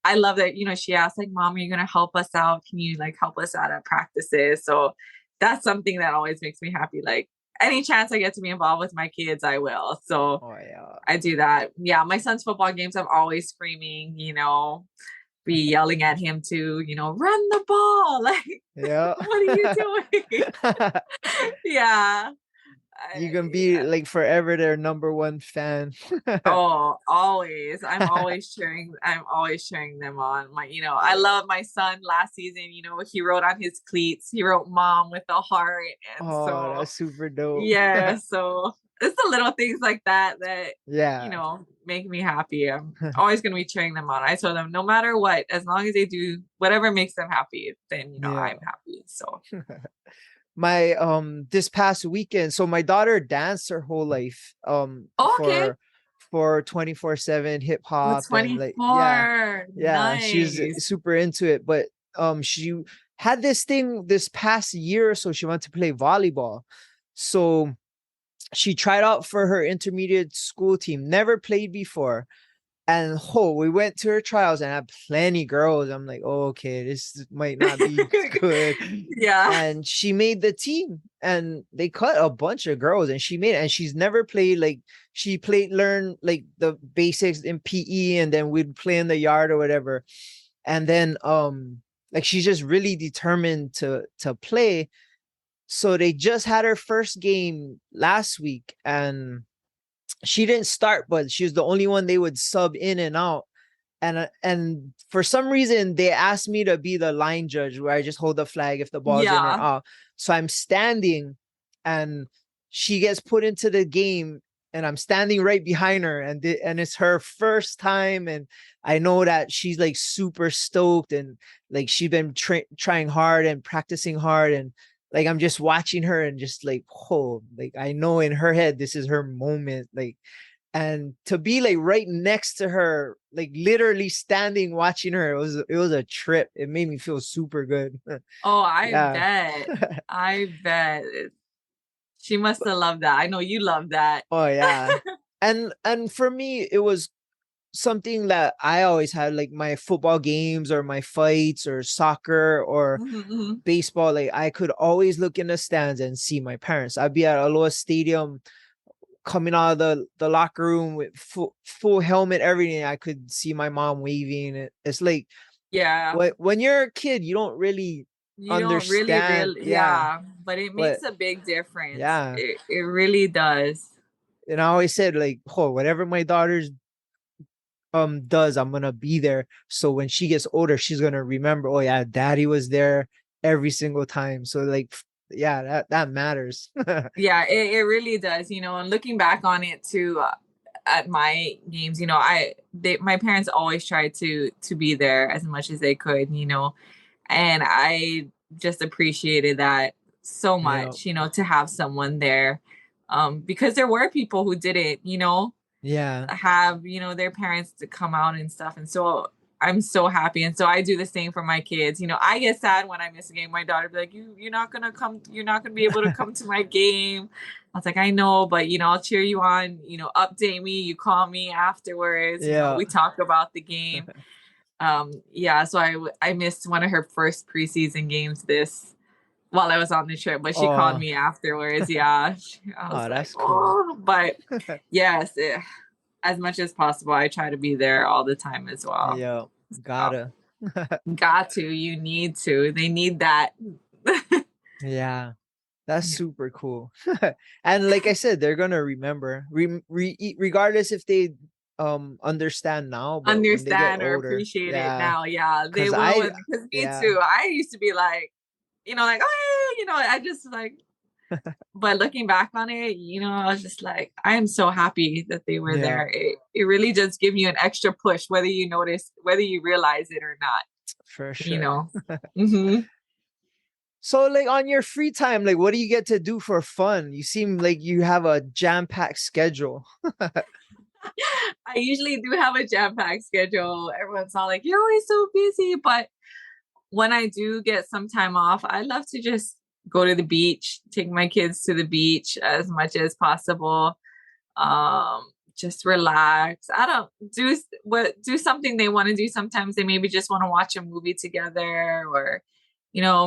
I love that, she asked like, Mom, are you going to help us out? Can you like help us out at practices? So that's something that always makes me happy. Like any chance I get to be involved with my kids, I will. So Oh yeah. I do that. Yeah. My son's football games, I'm always screaming, be yelling at him to, run the ball. Like, Yeah. what are you doing? Yeah. You can be Yeah. like forever their number one fan. Oh, always. I'm always cheering them on. I love my son last season, he wrote on his cleats, he wrote mom with a heart. And Oh, so, that's super dope. yeah, so it's the little things like that that, Yeah. make me happy. I'm always going to be cheering them on. I told them no matter what, as long as they do whatever makes them happy, then, Yeah. I'm happy. So, My this past weekend, so my daughter danced her whole life okay. for 24/7 hip Oh, hop and like yeah. 24. Yeah, she's Nice. super into it, but she had this thing this past year or so she wanted to play volleyball. So she tried out for her intermediate school team, never played before. And we went to her trials and had plenty girls. I'm like, oh, okay, this might not be good. Yeah. And she made the team and they cut a bunch of girls and she made it. And she's never played like she played, learned like the basics in PE and then we'd play in the yard or whatever. And then like she's just really determined to play. So they just had her first game last week and she didn't start, but she was the only one they would sub in and out. And for some reason they asked me to be the line judge where I just hold the flag if the ball's in or Yeah. out. So I'm standing and she gets put into the game and I'm standing right behind her and it's her first time and I know that she's like super stoked and like she's been trying hard and practicing hard and like I'm just watching her and just like like I know in her head this is her moment like and to be like right next to her like literally standing watching her it was a trip. It made me feel super good. Oh, I Yeah. bet. I bet. She must have loved that. I know you love that. Oh yeah. And for me it was something that I always had like my football games or my fights or soccer or Mhm, mhm. baseball. Like I could always look in the stands and see my parents. I'd be at Aloha Stadium coming out of the locker room with full helmet, everything. I could see my mom waving. It's like Yeah. when you're a kid, you don't really You don't really, understand. really, Yeah, yeah, but it but makes a big difference. yeah, It really does. and I always said like, whatever my daughter's does, I'm gonna be there. So when she gets older, she's gonna remember. Oh yeah, daddy was there every single time. So like, yeah, that matters. Yeah, it really does, and looking back on it too, at my games, my parents always tried to be there as much as they could, and I just appreciated that so Yeah, much, to have someone there. Because there were people who didn't, yeah, have, their parents to come out and stuff. And so I'm so happy. And so I do the same for my kids. I get sad when I miss a game. My daughter be like, you're not gonna come, you're not gonna be able to come to my game. I was like, I know, but I'll cheer you on, update me, you call me afterwards, yeah. we talk about the game. Yeah, so I missed one of her first preseason games this while I was on the trip, but she called Oh, me afterwards. Yeah. I was oh, like, that's cool. oh, but yes, as much as possible, I try to be there all the time as well. Yeah, So, gotta. got to, you need to. They need that. Yeah, that's super cool. And like I said, they're gonna remember, regardless if they understand now, but when they get Understand or older, appreciate it yeah. now. Yeah, they Cause will. I, Because me yeah, too. I used to be like, like, oh, I just like But looking back on it, I was just like, I am so happy that they were Yeah, there. It really just gives you an extra push, whether you realize it or not, for you sure. know. hmm So like on your free time, like what do you get to do for fun? You seem like you have a jam-packed schedule. I usually do have a jam-packed schedule. Everyone's all like, you're always so busy. But when I do get some time off, I love to just go to the beach, take my kids to the beach as much as possible. Just relax. I don't do something they want to do. Sometimes they maybe just want to watch a movie together, or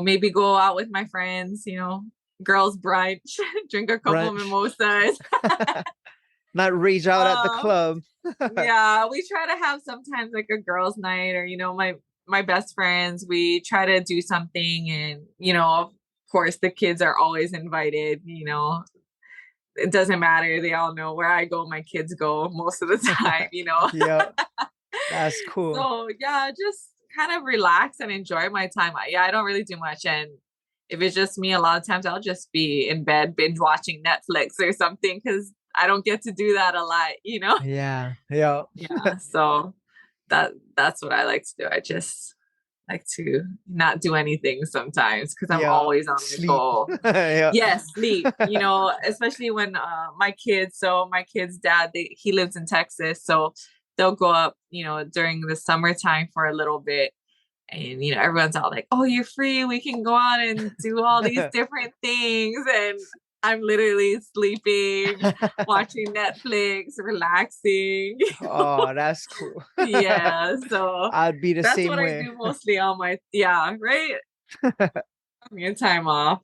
maybe go out with my friends, girls brunch, drink a couple Brunch. mimosas. Not rage out at the um club. yeah, we try to have sometimes like a girls night, or my best friends, we try to do something. And of course the kids are always invited. It doesn't matter. They all know where I go, my kids go most of the time. Yeah, that's cool. So yeah, just kind of relax and enjoy my time. Yeah, I don't really do much. And if it's just me, a lot of times I'll just be in bed binge watching Netflix or something, because I don't get to do that a lot. Yeah, yeah, Yeah. So that's what I like to do. I just like to not do anything sometimes, because I'm yeah. always on the Sleep. go. Yeah. Yes, sleep. Especially when my kid's dad, he lives in Texas, so they'll go up, during the summertime for a little bit. And everyone's all like, "Oh, you're free. We can go out and do all these different things." And I'm literally sleeping, watching Netflix, relaxing. Oh, that's cool. Yeah, so I'd be the that's same what I way. do mostly on my, yeah, right? On your time off.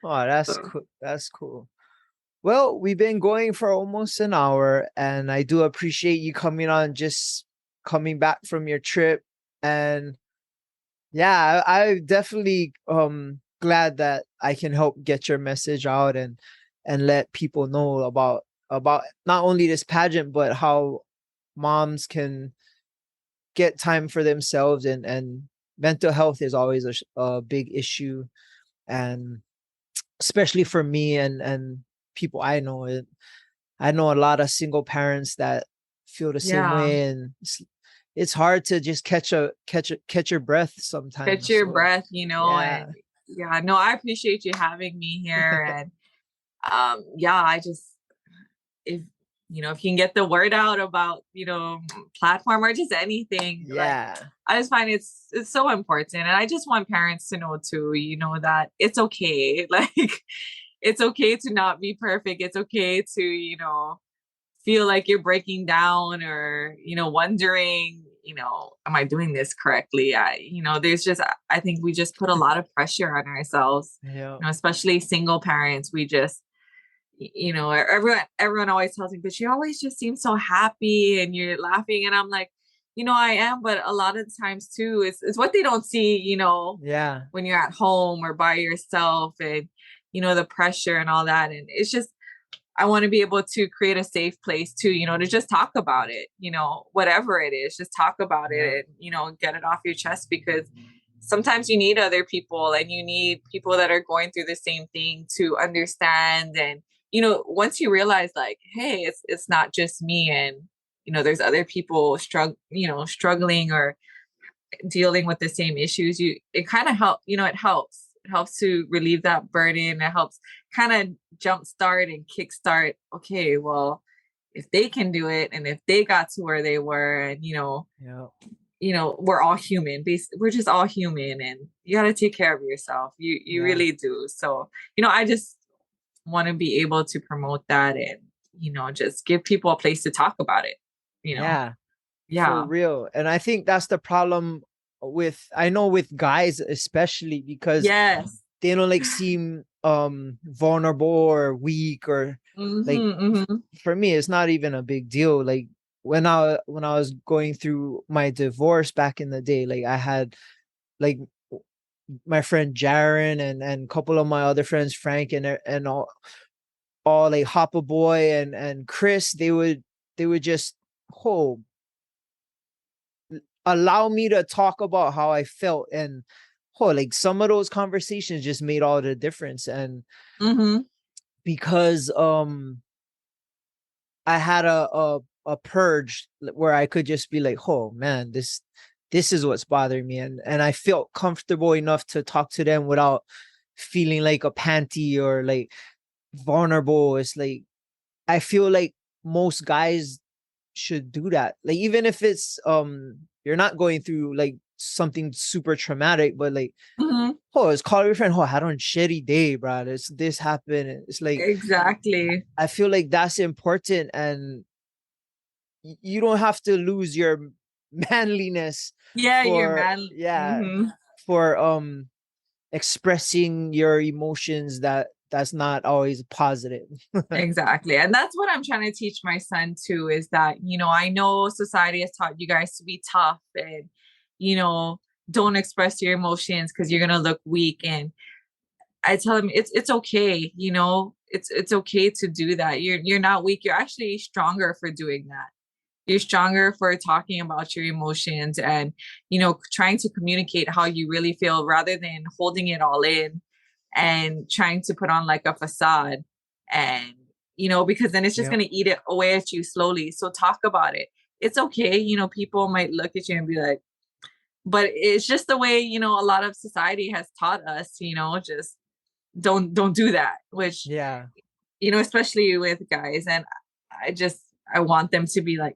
Oh, that's So cool. That's cool. Well, we've been going for almost an hour, and I do appreciate you coming on, just coming back from your trip. And yeah, I definitely glad that I can help get your message out and let people know about not only this pageant, but how moms can get time for themselves, and mental health is always a big issue, and especially for me and people I know. I know a lot of single parents that feel the same yeah. way, and it's hard to just catch your breath Catch sometimes. your So breath, yeah, and yeah, no, I appreciate you having me here. And yeah, I just, if if you can get the word out about, platform or just anything, like, yeah, I just find it's so important. And I just want parents to know too, that it's okay. Like, it's okay to not be perfect. It's okay to, feel like you're breaking down, or wondering, am I doing this correctly? There's just, I think we just put a lot of pressure on ourselves, yeah, especially single parents. We just, everyone always tells me, but you always just seem so happy and you're laughing. And I'm like, I am, but a lot of times too, it's what they don't see, yeah, when you're at home or by yourself, and the pressure and all that. And it's just, I want to be able to create a safe place too, to just talk about it, whatever it is, just talk about yeah, it, and, get it off your chest, because sometimes you need other people, and you need people that are going through the same thing to understand. And, once you realize, like, hey, it's not just me, and, there's other people struggling or dealing with the same issues, it kind of it helps to relieve that burden. It helps kind of jumpstart and kickstart, okay, well, if they can do it, and if they got to where they were, and yeah, we're all human. We're just all human, and you got to take care of yourself. You yeah, really do. So I just want to be able to promote that, and just give people a place to talk about it. you know yeah, for yeah. real. And I think that's the problem I know with guys especially, because Yes. they don't like seem vulnerable or weak, or like Mm-hmm. for me it's not even a big deal. Like when I was going through my divorce back in the day, like I had like my friend Jaren and a couple of my other friends, Frank and all like Hopper Boy and Chris. They would just, oh, allow me to talk about how I felt, and oh, like some of those conversations just made all the difference. And Mm-hmm. because I had a purge where I could just be like, oh man, this is what's bothering me. And I felt comfortable enough to talk to them without feeling like a panty or like vulnerable. It's like I feel like most guys should do that. Like even if it's you're not going through like something super traumatic, but like, Mm-hmm. oh, it's call your friend, oh, I had a shitty day, bro. This happened. It's like Exactly. I feel like that's important, and you don't have to lose your manliness Yeah, you're for, man. yeah, Mm-hmm. for expressing your emotions that's not always positive. Exactly. And that's what I'm trying to teach my son too, is that, I know society has taught you guys to be tough and, you know, don't express your emotions because you're gonna look weak. And I tell him it's okay, it's okay to do that. You're not weak. You're actually stronger for doing that. You're stronger for talking about your emotions and, trying to communicate how you really feel rather than holding it all in and trying to put on like a facade. And, because then it's just Yeah. going to eat it away at you slowly. So talk about it. It's okay. People might look at you and be like, but it's just the way, a lot of society has taught us, just don't do that, which, Yeah. especially with guys. And I want them to be like,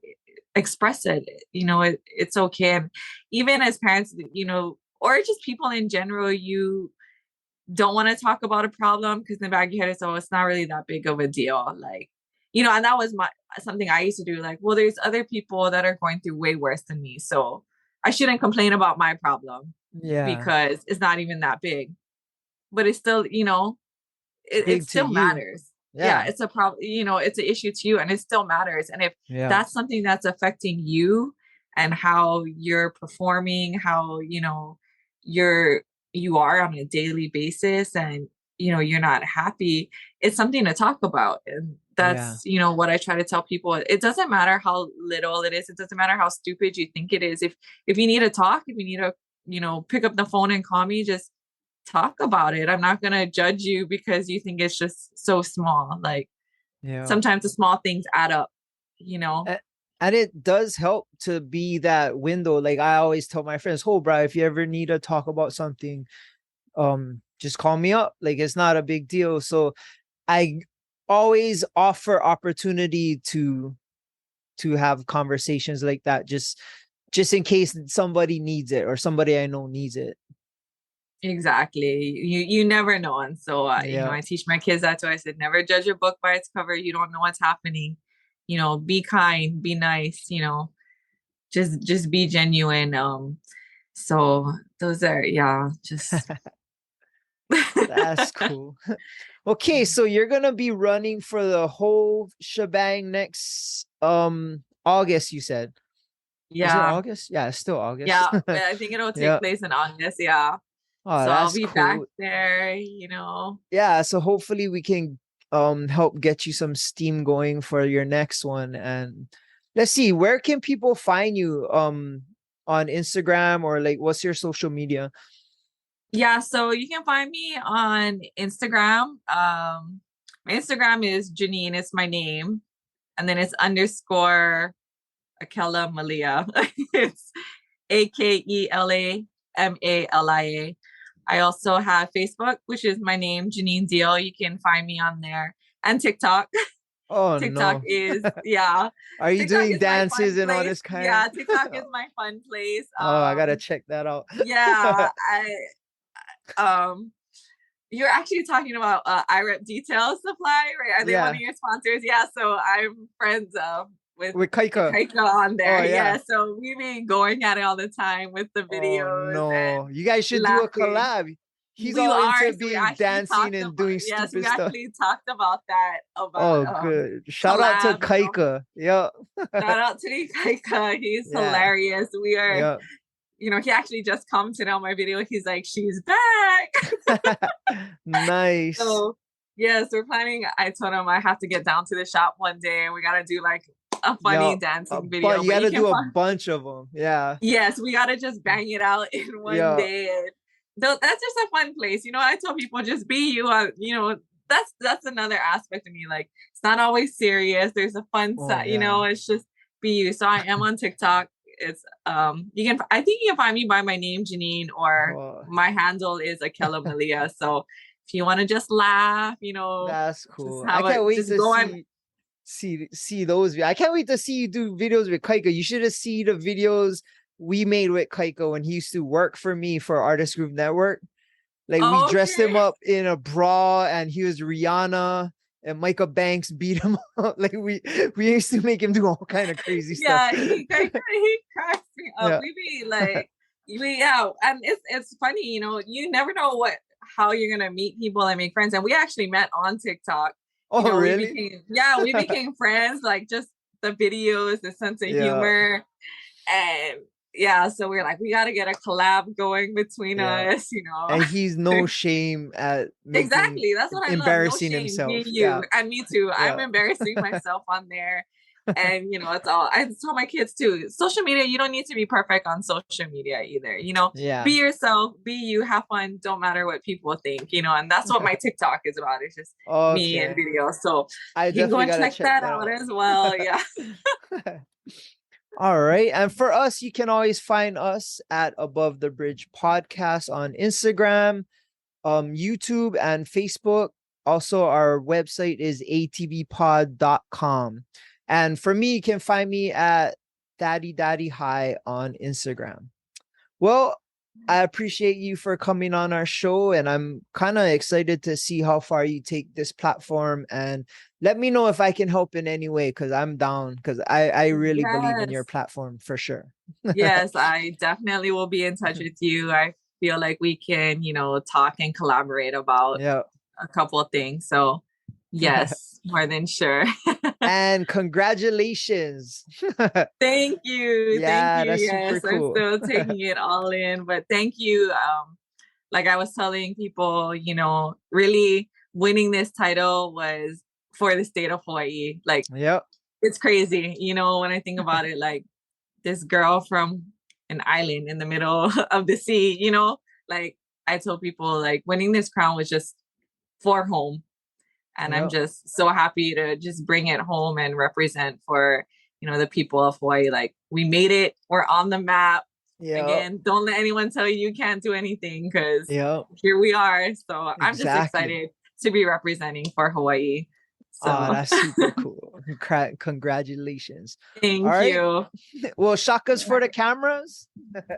express it, it's okay. And even as parents, or just people in general, you don't want to talk about a problem because in the back of your head it's, oh, it's not really that big of a deal. Like, and that was something I used to do. Like, well, there's other people that are going through way worse than me. So I shouldn't complain about my problem Yeah. because it's not even that big. But it's still, it Big to still you. matters. Yeah, Yeah. it's a problem, it's an issue to you and it still matters. And if Yeah. that's something that's affecting you and how you're performing, how, you're you are on a daily basis and you're not happy, it's something to talk about. And Yeah. that's, what I try to tell people. It doesn't matter how little it is, it doesn't matter how stupid you think it is. If you need to talk, if you need to, pick up the phone and call me, just talk about it. I'm not going to judge you because you think it's just so small. Like Yeah. sometimes the small things add up, you know? And it does help to be that window. Like I always tell my friends, oh, bro, if you ever need to talk about something, just call me up. Like it's not a big deal. So I always offer opportunity to have conversations like that, just in case somebody needs it or somebody I know needs it. Exactly. You never know. And so, Yeah. I teach my kids that too. I said, never judge a book by its cover. You don't know what's happening. Be kind, be nice, just be genuine. So those are, yeah, just. That's cool. Okay, so you're gonna be running for the whole shebang next August, you said. Is it Yeah. August? Yeah, it's still August. Yeah. I think it'll take Yeah. place in August. Yeah. Oh, So I'll that's be back cool. there. Yeah, so hopefully we can help get you some steam going for your next one. And let's see, where can people find you on Instagram, or like what's your social media? Yeah, so you can find me on Instagram. My Instagram is Janine, it's my name, and then it's underscore Akela Malia. It's AKELAMALIA. I also have Facebook, which is my name, Janine DIEHL. You can find me on there. And TikTok. Oh TikTok no. is, yeah. Are you TikTok doing is my dances fun and all place. this kind Yeah, TikTok of is my fun place. Oh, I gotta check that out. Yeah, um you're actually talking about IREP Detail Supply, right? Are they one of Yeah, your sponsors? Yeah, so I'm friends with with Kaika. Kaika on Oh there. yeah. Yeah, so we be going at it all the time with the Oh videos and no. You guys should do a laughing. collab. He's We all are, into so we being actually dancing talked and about, doing yes, we stupid stuff. actually talked about that, about Oh good. Shout out to collab, Kaika. Yeah. Shout out to the Kaika. He's Yeah. hilarious. We are, Yeah. he actually just commented on my video. He's like, she's back. Nice. So yes, we're planning. I told him I have to get down to the shop one day and we gotta do like a Yeah. funny dancing But video. you But you gotta can do a find, bunch of them. Yeah. yes, we gotta just bang it out in one Yeah. day. And that's just a fun place. I tell people just be you. That's another aspect of me. Like it's not always serious. There's a fun Oh side. yeah. It's just be you. So I am on TikTok. It's I think you can find me by my name, Janine, or Oh, my handle is Akela Malia. So if you want to just laugh, that's just cool. I have a can't wait just to go on. see those. I can't wait to see you do videos with Kaika. You should have seen the videos we made with Kaika when he used to work for me for Artist Group Network. Like we dressed him Okay. up in a bra and he was Rihanna and Micah Banks beat him up. Like we used to make him do all kind of crazy stuff. Yeah, he cracks me up. Yeah. We be like, yeah, and it's funny, you never know how you're gonna meet people and make friends. And we actually met on TikTok. Oh We really? became friends, like just the videos, the sense of Yeah. humor, and yeah, so we're like, we got to get a collab going between Yeah. us, And he's no shame at making Exactly. That's what I love. No embarrassing shame. Be himself. you. Yeah. And me too. I'm Yeah. embarrassing myself on there. And it's all I tell my kids too. Social media, you don't need to be perfect on social media either. Yeah. Be yourself, be you, have fun, don't matter what people think, and that's what my TikTok is about. It's just me and Okay. videos. So I you can go definitely and gotta check check that that out out. as well. Yeah. All right. And for us, you can always find us at Above the Bridge Podcast on Instagram, YouTube, and Facebook. Also, our website is atbpod.com. And for me, you can find me at Daddy High on Instagram. Well, I appreciate you for coming on our show, and I'm kind of excited to see how far you take this platform. And let me know if I can help in any way, because I'm down, because I really believe in your Yes. platform for sure. Yes, I definitely will be in touch with you. I feel like we can, talk and collaborate about Yeah. a couple of things. So yes, more than sure. And congratulations. Thank you. Thank Yeah, you. that's super Yes, I'm cool. still taking it all in, but thank you. Like I was telling people, really winning this title was for the state of Hawaii. Like Yep. it's crazy, when I think about it, like this girl from an island in the middle of the sea, like I told people like winning this crown was just for home. And I'm Yep. just so happy to just bring it home and represent for, the people of Hawaii. Like we made it, we're on the map. Yep. Again, don't let anyone tell you can't do anything because Yep. here we are. So I'm just Exactly. excited to be representing for Hawaii. So That's super cool. Congratulations. thank All right. you. Well, shakas for the cameras. Yeah.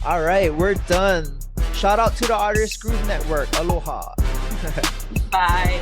All right, we're done. Shout out to the Artist Group Network. Aloha. Bye.